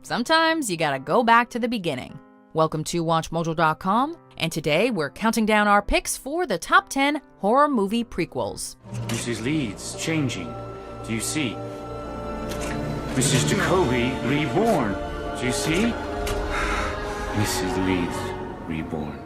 sometimes you gotta go back to the beginning. Welcome to WatchMojo.com, and today we're counting down our picks for the top 10 horror movie prequels. Mrs. Leeds changing. Do you see? Mrs. Jacoby reborn. Do you see? Mrs. Leeds reborn.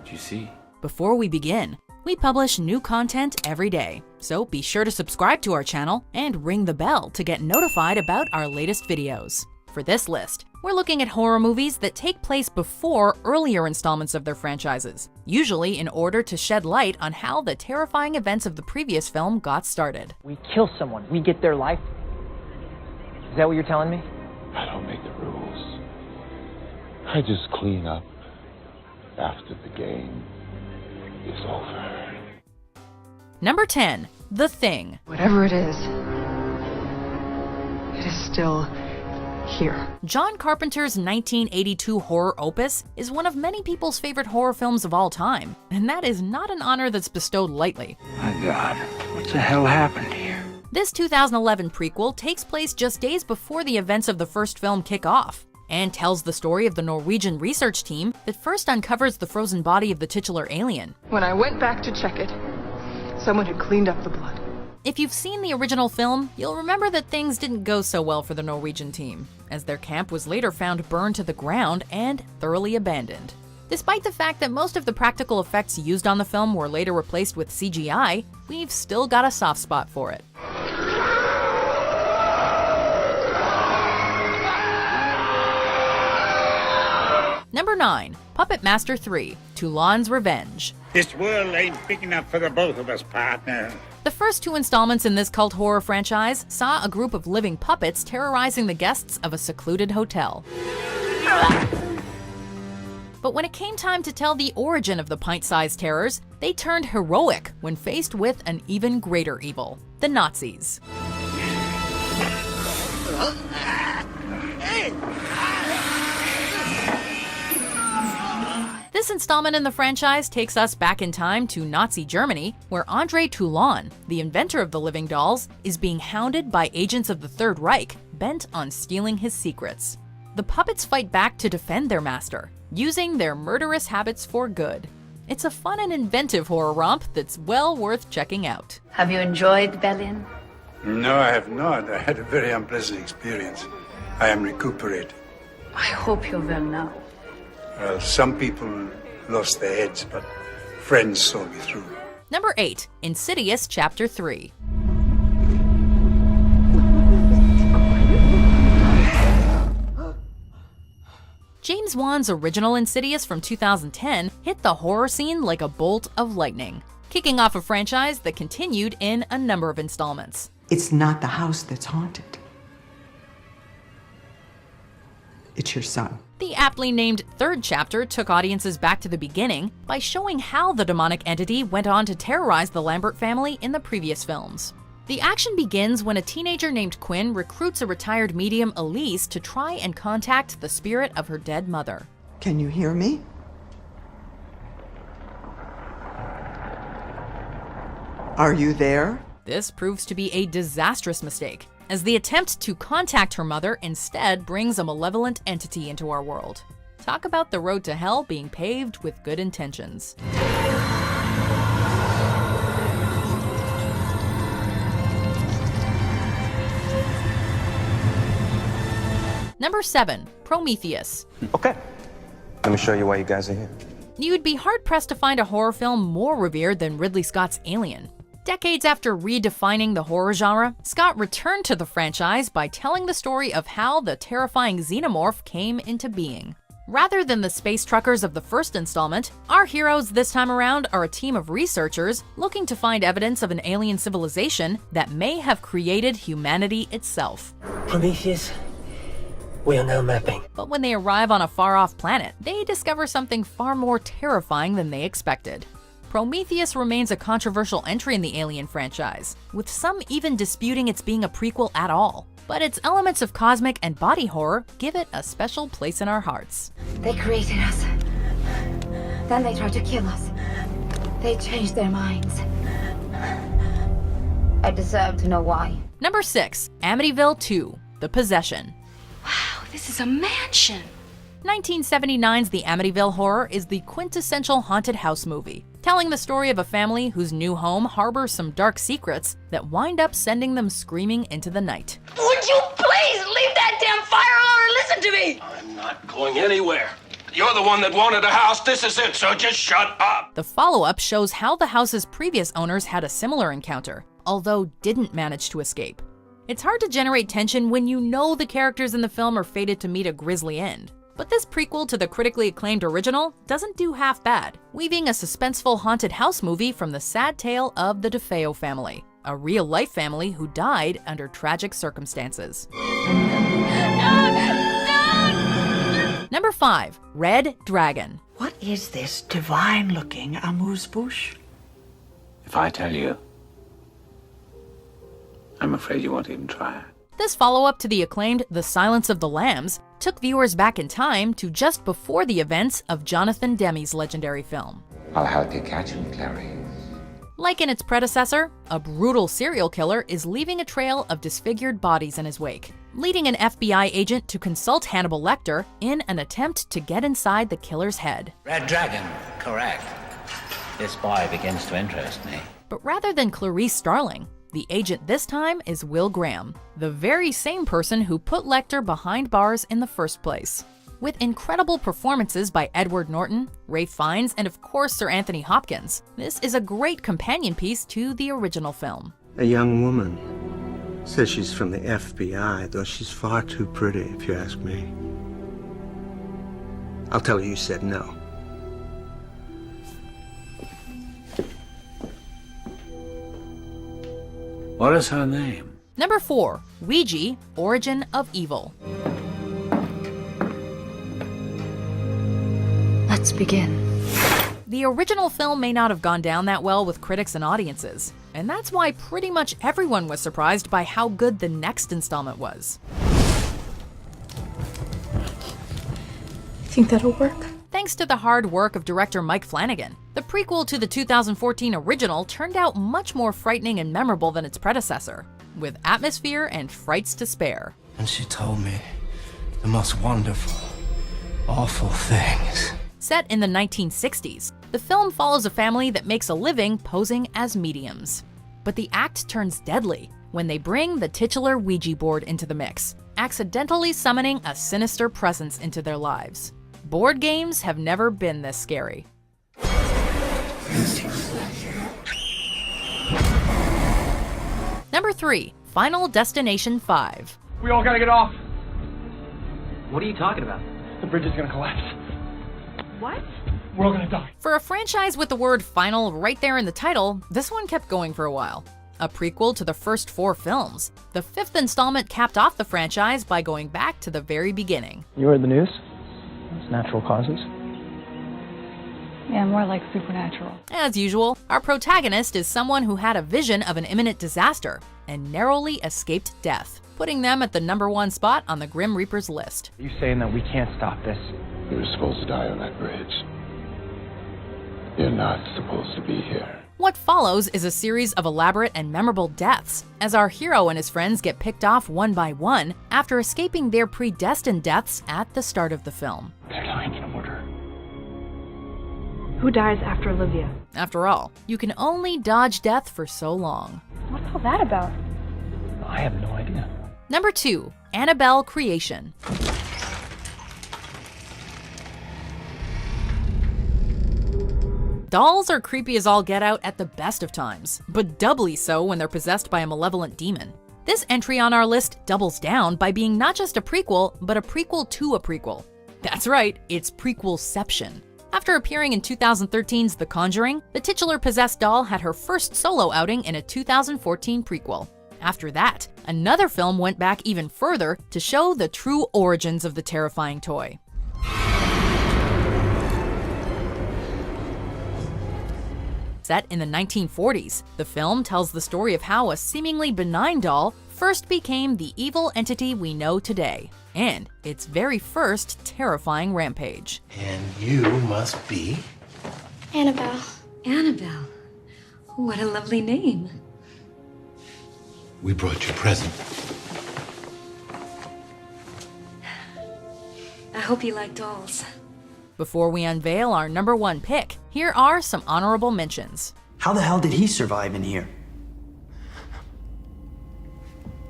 Do you see? Before we begin, we publish new content every day, so be sure to subscribe to our channel and ring the bell to get notified about our latest videos. For this list, we're looking at horror movies that take place before earlier installments of their franchises, usually in order to shed light on how the terrifying events of the previous film got started. We kill someone, we get their life? Is that what you're telling me? I don't make the rules. I just clean up after the game is over. Number 10. The Thing. Whatever it is still here. John Carpenter's 1982 horror opus is one of many people's favorite horror films of all time, and that is not an honor that's bestowed lightly. My God, what the hell happened here? This 2011 prequel takes place just days before the events of the first film kick off, and tells the story of the Norwegian research team that first uncovers the frozen body of the titular alien. When I went back to check it, someone had cleaned up the blood. If you've seen the original film, you'll remember that things didn't go so well for the Norwegian team, as their camp was later found burned to the ground and thoroughly abandoned. Despite the fact that most of the practical effects used on the film were later replaced with CGI, we've still got a soft spot for it. Number 9. Puppet Master 3, Toulon's Revenge. This world ain't big enough for the both of us, partner. The first two installments in this cult horror franchise saw a group of living puppets terrorizing the guests of a secluded hotel. But when it came time to tell the origin of the pint-sized terrors, they turned heroic when faced with an even greater evil: the Nazis. This installment in the franchise takes us back in time to Nazi Germany, where Andre Toulon, the inventor of the living dolls, is being hounded by agents of the Third Reich bent on stealing his secrets. The puppets fight back to defend their master, using their murderous habits for good. It's a fun and inventive horror romp that's well worth checking out. Have you enjoyed Berlin? No, I have not. I had a very unpleasant experience. I am recuperating. I hope you will now. Well, some people lost their heads, but friends saw me through. Number 8. Insidious Chapter 3. James Wan's original Insidious from 2010 hit the horror scene like a bolt of lightning, kicking off a franchise that continued in a number of installments. It's not the house that's haunted. It's your son. The aptly named third chapter took audiences back to the beginning by showing how the demonic entity went on to terrorize the Lambert family in the previous films. The action begins when a teenager named Quinn recruits a retired medium, Elise, to try and contact the spirit of her dead mother. Can you hear me? Are you there? This proves to be a disastrous mistake, as the attempt to contact her mother instead brings a malevolent entity into our world. Talk about the road to hell being paved with good intentions. Number 7. Prometheus. Okay, let me show you why you guys are here. You'd be hard-pressed to find a horror film more revered than Ridley Scott's Alien. Decades after redefining the horror genre, Scott returned to the franchise by telling the story of how the terrifying xenomorph came into being. Rather than the space truckers of the first installment, our heroes this time around are a team of researchers looking to find evidence of an alien civilization that may have created humanity itself. Prometheus, we are now mapping. But when they arrive on a far-off planet, they discover something far more terrifying than they expected. Prometheus remains a controversial entry in the Alien franchise, with some even disputing its being a prequel at all. But its elements of cosmic and body horror give it a special place in our hearts. They created us. Then they tried to kill us. They changed their minds. I deserve to know why. Number 6. Amityville 2, The Possession. Wow, This is a mansion. 1979's The Amityville Horror is the quintessential haunted house movie, telling the story of a family whose new home harbors some dark secrets that wind up sending them screaming into the night. Would you please leave that damn fire alone and listen to me? I'm not going anywhere. You're the one that wanted a house. This is it, so just shut up. The follow-up shows how the house's previous owners had a similar encounter, although didn't manage to escape. It's hard to generate tension when you know the characters in the film are fated to meet a grisly end. But this prequel to the critically acclaimed original doesn't do half bad, weaving a suspenseful haunted house movie from the sad tale of the DeFeo family, a real-life family who died under tragic circumstances. Number 5, Red Dragon. What is this divine-looking amuse-bouche? If I tell you, I'm afraid you won't even try it. This follow-up to the acclaimed The Silence of the Lambs took viewers back in time to just before the events of Jonathan Demme's legendary film. I'll help you catch him, Clary. Like in its predecessor, a brutal serial killer is leaving a trail of disfigured bodies in his wake, leading an FBI agent to consult Hannibal Lecter in an attempt to get inside the killer's head. Red Dragon, correct. This boy begins to interest me. But rather than Clarice Starling, the agent this time is Will Graham, the very same person who put Lecter behind bars in the first place. With incredible performances by Edward Norton, Ralph Fiennes, and of course Sir Anthony Hopkins, this is a great companion piece to the original film. A young woman says she's from the FBI, though she's far too pretty, if you ask me. I'll tell her you said no. What is her name? Number 4, Ouija, Origin of Evil. Let's begin. The original film may not have gone down that well with critics and audiences, and that's why pretty much everyone was surprised by how good the next installment was. Think that'll work? Thanks to the hard work of director Mike Flanagan, the prequel to the 2014 original turned out much more frightening and memorable than its predecessor, with atmosphere and frights to spare. And she told me the most wonderful, awful things. Set in the 1960s, the film follows a family that makes a living posing as mediums. But the act turns deadly when they bring the titular Ouija board into the mix, accidentally summoning a sinister presence into their lives. Board games have never been this scary. Number 3, Final Destination 5. We all gotta get off. What are you talking about? The bridge is gonna collapse. What? We're all gonna die. For a franchise with the word final right there in the title, this one kept going for a while. A prequel to the first 4 films, the 5th installment capped off the franchise by going back to the very beginning. You heard the news? It's natural causes. Yeah, more like supernatural. As usual, our protagonist is someone who had a vision of an imminent disaster and narrowly escaped death, putting them at the number 1 spot on the Grim Reaper's list. Are you saying that we can't stop this? You were supposed to die on that bridge. You're not supposed to be here. What follows is a series of elaborate and memorable deaths, as our hero and his friends get picked off one by one after escaping their predestined deaths at the start of the film. They're dying in order. Who dies after Olivia? After all, you can only dodge death for so long. What's all that about? I have no idea. Number 2, Annabelle Creation. Dolls are creepy as all get out at the best of times, but doubly so when they're possessed by a malevolent demon. This entry on our list doubles down by being not just a prequel, but a prequel to a prequel. That's right, it's prequelception. After appearing in 2013's The Conjuring, the titular possessed doll had her first solo outing in a 2014 prequel. After that, another film went back even further to show the true origins of the terrifying toy. Set in the 1940s, the film tells the story of how a seemingly benign doll first became the evil entity we know today, and its very first terrifying rampage. And you must be? Annabelle. Annabelle. What a lovely name. We brought you a present. hope you like dolls. Before we unveil our #1 pick, here are some honorable mentions. How the hell did he survive in here?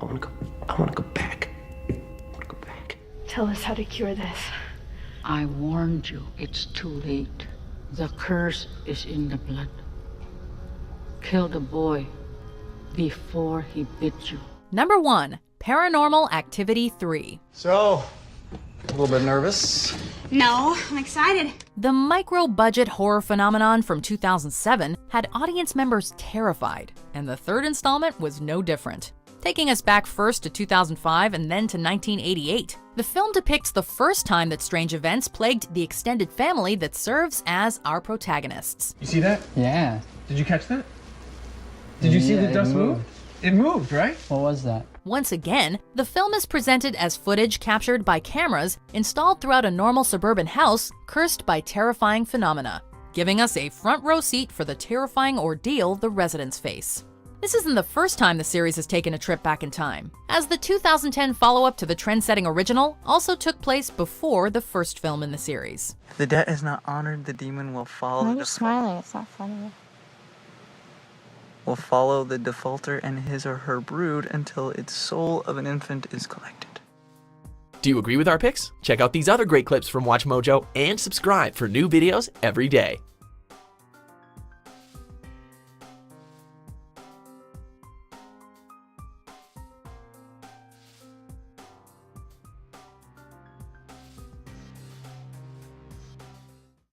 I wanna go back. Tell us how to cure this. I warned you, it's too late. The curse is in the blood. Kill the boy before he bit you. #1, Paranormal Activity 3. So, a little bit nervous. No, I'm excited. The micro-budget horror phenomenon from 2007 had audience members terrified, and the third installment was no different. Taking us back first to 2005 and then to 1988, the film depicts the first time that strange events plagued the extended family that serves as our protagonists. You see that? Yeah. Did you catch that? Did you see the dust move? It moved, right? What was that? Once again, the film is presented as footage captured by cameras installed throughout a normal suburban house cursed by terrifying phenomena, giving us a front row seat for the terrifying ordeal the residents face. This isn't the first time the series has taken a trip back in time, as the 2010 follow-up to the trend-setting original also took place before the first film in the series. If the debt is not honored, the demon will follow. Why are you smiling? It's not funny. Will follow the defaulter and his or her brood until its soul of an infant is collected. Do you agree with our picks? Check out these other great clips from WatchMojo and subscribe for new videos every day.